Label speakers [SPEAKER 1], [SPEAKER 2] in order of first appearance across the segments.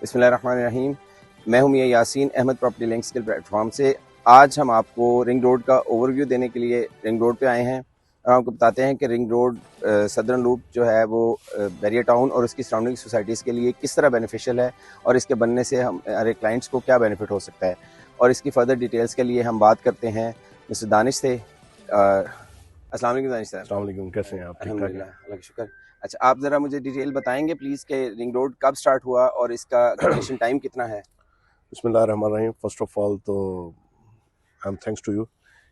[SPEAKER 1] बिस्मिल्लाहिर्रहमानिर्रहीम। मैं हूं मियां यासीन अहमद प्रॉपर्टी लिंक्स के प्लेटफॉर्म से। आज हम आपको रिंग रोड का ओवरव्यू देने के लिए रिंग रोड पे आए हैं और आपको बताते हैं कि रिंग रोड सदर्न लूप जो है वो बैरियर टाउन और उसकी सराउंडिंग सोसाइटीज़ के लिए किस तरह बेनिफिशियल है और इसके बनने से हमारे क्लाइंट्स को क्या बेनिफिट हो सकता है। और इसकी फर्दर डिटेल्स के लिए हम बात करते हैं मिस्टर दानिश से। अस्सलाम वालेकुम दानिश सर।
[SPEAKER 2] अस्सलाम वालेकुम, कैसे हैं आप? ठीक ठाक हैं?
[SPEAKER 1] अल्हम्दुलिल्लाह, अल्लाह का शुक्र। अच्छा, आप ज़रा मुझे डिटेल बताएंगे प्लीज़ कि रिंग रोड कब स्टार्ट हुआ और इसका कंप्लीशन टाइम कितना है?
[SPEAKER 2] बिस्मिल्लाहिर्रहमानिर्रहीम। फर्स्ट ऑफ ऑल तो I am thanks to you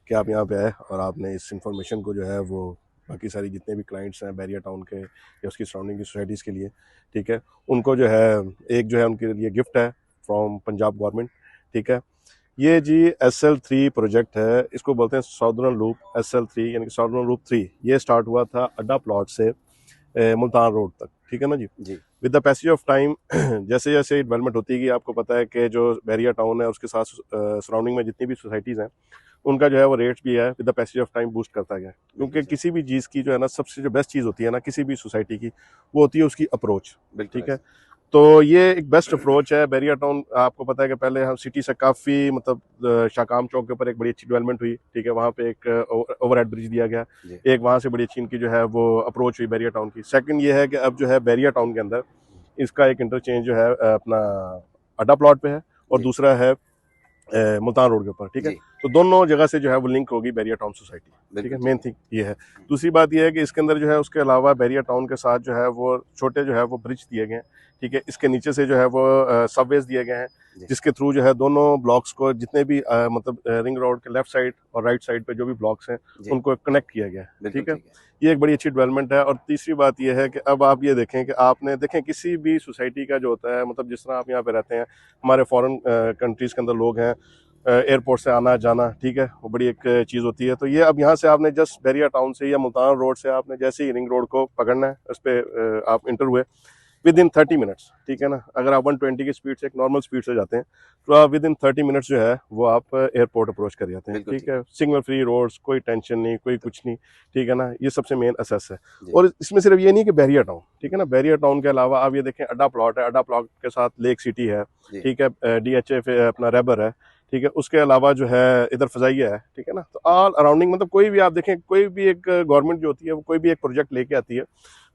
[SPEAKER 2] कि आप यहाँ पे आए और आपने इस इंफॉर्मेशन को जो है वो बाकी सारी जितने भी क्लाइंट्स हैं बैरियर टाउन के या उसकी सराउंडिंग की सोसाइटीज़ के लिए, ठीक है, उनको जो है एक जो है उनके लिए गिफ्ट है फ्रॉम पंजाब गवर्नमेंट। ठीक है, ये जी SL3 प्रोजेक्ट है, इसको बोलते हैं साउदर्न लूप SL3 यानी कि साउदर्न लूप 3। ये स्टार्ट हुआ था अड्डा प्लॉट से मुल्तान रोड तक, ठीक है ना जी। With the passage of time जैसे जैसे डेवलपमेंट होती गई, आपको पता है कि जो बैरियर टाउन है उसके साथ सराउंडिंग में जितनी भी सोसाइटीज़ हैं उनका जो है वो रेट भी है with the passage of time boost करता गया। क्योंकि किसी भी चीज़ की जो है ना सबसे जो बेस्ट चीज़ होती है ना किसी भी सोसाइटी की, वो होती है उसकी अप्रोच। ठीक है, तो ये एक बेस्ट अप्रोच है। बैरियर टाउन आपको पता है कि पहले हम सिटी से काफ़ी मतलब शाकाम चौक के ऊपर एक बड़ी अच्छी डेवलपमेंट हुई, ठीक है, वहाँ पे एक ओवरहेड ब्रिज दिया गया, एक वहाँ से बड़ी अच्छी इनकी जो है वो अप्रोच हुई बैरियर टाउन की। सेकंड ये है कि अब जो है बैरियर टाउन के अंदर इसका एक इंटरचेंज जो है अपना अड्डा प्लॉट पे है और दूसरा है मुल्तान रोड के ऊपर। ठीक है, तो दोनों जगह से जो है वो लिंक होगी बैरियर टाउन सोसाइटी। ठीक है, मेन थिंग ये है। दूसरी बात ये है कि इसके अंदर जो है उसके अलावा बैरियर टाउन के साथ जो है वो छोटे जो है वो ब्रिज दिए गए हैं। ठीक है, इसके नीचे से जो है वो सबवेज दिए गए हैं जिसके थ्रू जो है दोनों ब्लॉक्स को जितने भी मतलब रिंग रोड के लेफ्ट साइड और राइट साइड पे जो भी ब्लॉक्स हैं उनको कनेक्ट किया गया है। ठीक है, ये एक बड़ी अच्छी डेवलपमेंट है। और तीसरी बात यह है कि अब आप ये देखें कि आपने देखें किसी भी सोसाइटी का जो होता है, मतलब जिस तरह आप यहाँ पे रहते हैं, हमारे फॉरेन कंट्रीज़ के अंदर लोग हैं, एयरपोर्ट से आना जाना, ठीक है, वो बड़ी एक चीज़ होती है। तो ये अब यहाँ से आपने जस्ट बैरियर टाउन से या मुल्तान रोड से आपने जैसे ही रिंग रोड को पकड़ना है, उस पर आप इंटर हुए विद इन 30 मिनट्स, ठीक है ना। अगर आप 120 की स्पीड से एक नॉर्मल स्पीड से जाते हैं तो आप विद इन 30 मिनट्स जो है वो आप एयरपोर्ट अप्रोच कर जाते हैं। ठीक है, सिग्नल फ्री रोड्स, कोई टेंशन नहीं, कोई कुछ नहीं, ठीक है ना। ये सबसे मेन असेस है। और इसमें सिर्फ ये नहीं कि बैरियर टाउन, ठीक है ना, बैरियर टाउन के अलावा आप ये देखें अड्डा प्लॉट है, अड्डा प्लॉट के साथ लेक सिटी है, ठीक है, DHA अपना रेबर है, ठीक है, उसके अलावा जो है इधर फजाइया है, ठीक है ना। तो ऑल अराउंडिंग मतलब कोई भी आप देखें, कोई भी एक गवर्नमेंट जो होती है वो कोई भी एक प्रोजेक्ट लेके आती है,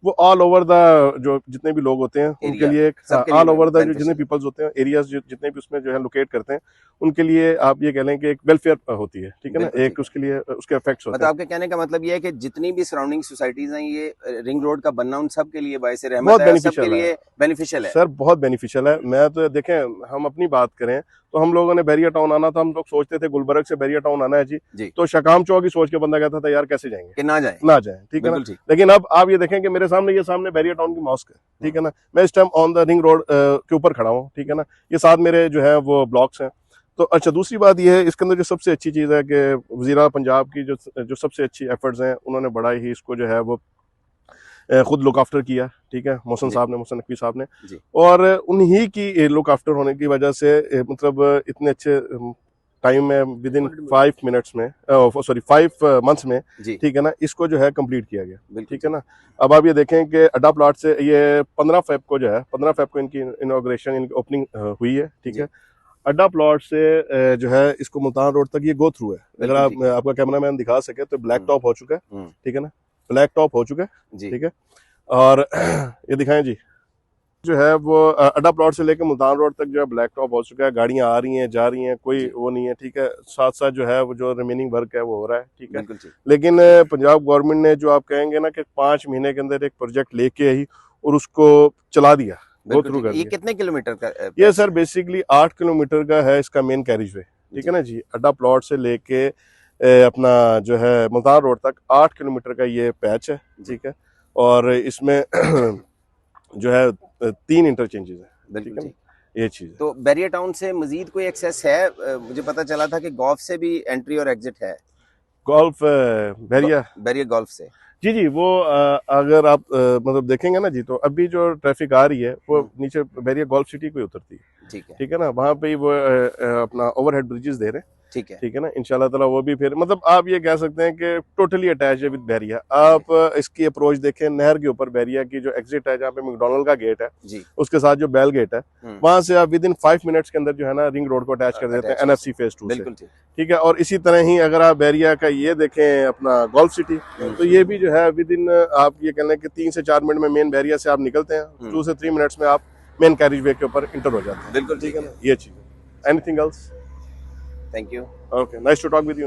[SPEAKER 2] वो ऑल ओवर द जो जितने भी लोग होते हैं उनके लिए ऑल ओवर द जो जितने पीपल्स होते हैं एरियाज जितने भी उसमें जो है लोकेट करते हैं उनके लिए आप ये कह लें कि एक वेलफेयर होती है। ठीक है ना, एक उसके लिए उसके इफेक्ट्स होते हैं।
[SPEAKER 1] आपके कहने का मतलब ये है कि जितनी भी सराउंडिंग सोसाइटीज हैं, ये रिंग रोड का बनना उन सब के लिए बायसे रहमत है, सबके लिए बेनिफिशियल है
[SPEAKER 2] सर, बहुत बेनिफिशियल है। मैं तो देखें, हम अपनी बात करें तो हम लोगों ने बैरियर टाउन आना था, हम लोग सोचते थे गुलबर्ग से बैरियर टाउन आना है जी, तो शाकाम चौक ही सोच के बंदा कहता था यार कैसे जाएंगे
[SPEAKER 1] कि ना जाए।
[SPEAKER 2] ठीक है ना। लेकिन अब आप ये देखें कि मेरे सामने ये सामने बैरियर टाउन की मॉस्क है, ठीक है ना। मैं इस time on the ring road के ऊपर खड़ा हूँ, ठीक है ना। ये साथ मेरे जो है वो ब्लॉक्स हैं। तो अच्छा, दूसरी बात यह है इसके अंदर जो सबसे अच्छी चीज़ है कि वज़ीर पंजाब की जो सबसे अच्छी एफर्ट्स हैं, उन्होंने बड़ा ही इसको जो है वो खुद लुक आफ्टर किया। ठीक है, मोहसिन साहब ने, मोहसिन नकवी साहब ने, और उन्हीं की लुक आफ्टर होने की वजह से मतलब इतने अच्छे टाइम में विद इन 5 मिनट्स में, सॉरी 5 मंथ्स में, ठीक है ना, इसको जो है कंप्लीट किया गया। ठीक है ना। अब आप ये देखें कि अड्डा प्लॉट से ये 15 फेब को जो है 15 फेब को इनकी इनॉग्रेशन, इनकी ओपनिंग हुई है। ठीक है, अड्डा प्लॉट से जो है इसको मुल्तान रोड तक ये गो थ्रू है। अगर आप आपका कैमरा मैन दिखा सके तो ब्लैक टॉप हो चुका है, ठीक है ना, ब्लैक टॉप हो चुका है, ठीक है। और ये दिखाएं जी, जो है वो अड्डा प्लॉट से लेकर मुल्तान रोड तक जो है ब्लैक टॉप हो चुका है। गाड़ियां आ रही हैं, जा रही हैं, कोई वो नहीं है। ठीक है, साथ साथ जो है वो जो रिमेनिंग वर्क है वो हो रहा है। ठीक है, लेकिन पंजाब गवर्नमेंट ने जो आप कहेंगे ना कि 5 महीने के अंदर एक प्रोजेक्ट लेके आई और उसको चला दिया, गो थ्रू कर दिया।
[SPEAKER 1] ये कितने किलोमीटर का?
[SPEAKER 2] ये सर बेसिकली 8 किलोमीटर का है इसका मेन कैरिज वे। ठीक है ना जी, अड्डा प्लॉट से लेके अपना जो है मुल्तान रोड तक 8 किलोमीटर का ये पैच है। ठीक है, और इसमें जो है 3 इंटरचेंजेस है। ठीक है, ये चीज है।
[SPEAKER 1] तो बैरियर टाउन से मजीद कोई एक्सेस है? मुझे पता चला था कि गोल्फ से भी एंट्री और एग्जिट है।
[SPEAKER 2] गोल्फ
[SPEAKER 1] बैरियर गोल्फ से
[SPEAKER 2] जी, वो अगर आप मतलब देखेंगे ना जी, तो अभी जो ट्रैफिक आ रही है वो नीचे बैरियर गोल्फ सिटी को ही उतरती है। ठीक है ना, वहाँ पे ही वो अपना ओवरहेड ब्रिजेस दे रहे हैं।
[SPEAKER 1] ठीक है।
[SPEAKER 2] ठीक है ना, इंशाल्लाह ताला वो भी फिर मतलब आप ये कह सकते हैं कि टोटली अटैच है विद बैरिया। आप इसकी अप्रोच देखें, नहर के ऊपर बैरिया की जो एग्जिट है, जहाँ पे मैकडॉनल्ड का गेट है
[SPEAKER 1] जी।
[SPEAKER 2] उसके साथ जो बेल गेट है, वहां से आप विद इन 5 मिनट्स के अंदर जो है ना रिंग रोड को अटैच कर देते हैं NFC फेज 2 से।
[SPEAKER 1] बिल्कुल ठीक।
[SPEAKER 2] ठीक है, और इसी तरह ही अगर आप बैरिया का ये देखें अपना गोल्फ सिटी, तो ये भी जो है विद इन आप ये कह लें कि 3 से 4 मिनट में मेन बैरिया से आप निकलते हैं, 2 से 3 मिनट्स में आप मेन कैरिज वे के ऊपर इंटर हो जाते हैं।
[SPEAKER 1] बिल्कुल
[SPEAKER 2] ठीक है ना, ये चीज। Anything else?
[SPEAKER 1] Thank you.
[SPEAKER 2] Okay, nice to talk with you.